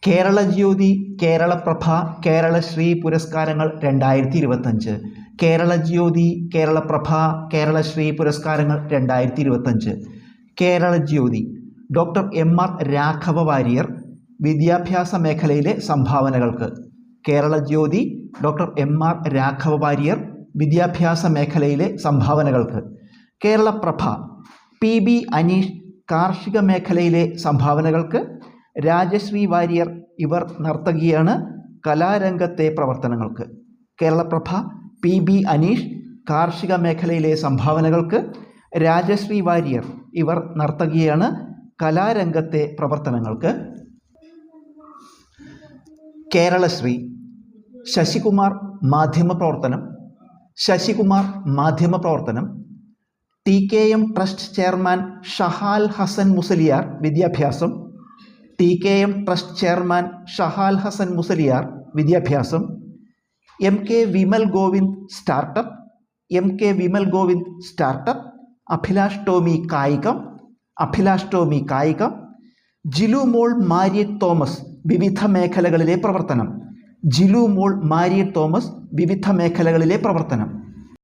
കേരള ജ്യോതി, കേരളപ്രഭ, കേരളശ്രീ പുരസ്കാരങ്ങൾ 2025. കേരള ജ്യോതി, കേരളപ്രഭ, കേരളശ്രീ പുരസ്കാരങ്ങൾ 2025. Kerala Jyothi doctor M R. Raghava Warrier, വിദ്യാഭ്യാസ മേഖലയിലെ സംഭാവനകൾക്ക്. Kerala Jyothi doctor M R. രാഘവ വാര്യർ, വിദ്യാഭ്യാസ മേഖലയിലെ സംഭാവനകൾക്ക്. കേരളപ്രഭ പി.ബി. അനീഷ്, കാർഷിക മേഖലയിലെ സംഭാവനകൾക്ക്. രാജശ്രീ വാര്യർ, ഇവർ നർത്തകിയാണ്, കലാരംഗത്തെ പ്രവർത്തനങ്ങൾക്ക്. കേരളപ്രഭ പി.ബി. അനീഷ്, കാർഷിക മേഖലയിലെ സംഭാവനകൾക്ക്. രാജശ്രീ വാര്യർ, ഇവർ നർത്തകിയാണ്, കലാരംഗത്തെ പ്രവർത്തനങ്ങൾക്ക്. കേരളശ്രീ ശശികുമാർ, മാധ്യമപ്രവർത്തനം. ടി.കെ.എം. ട്രസ്റ്റ് ചെയർമാൻ ഷഹാൽ ഹസൻ മുസലിയാർ, വിദ്യാഭ്യാസം. ടി.കെ.എം. ട്രസ്റ്റ് ചെയർമാൻ ഷഹാൽ ഹസൻ മുസലിയാർ, വിദ്യാഭ്യാസം. എം.കെ. വിമൽ ഗോവിന്ദ്, സ്റ്റാർട്ടപ്പ്. അഭിലാഷ് ടോമി, കായികം. ജിലു മോൾ മാരിയറ്റ് തോമസ്, വിവിധ മേഖലകളിലെ പ്രവർത്തനം.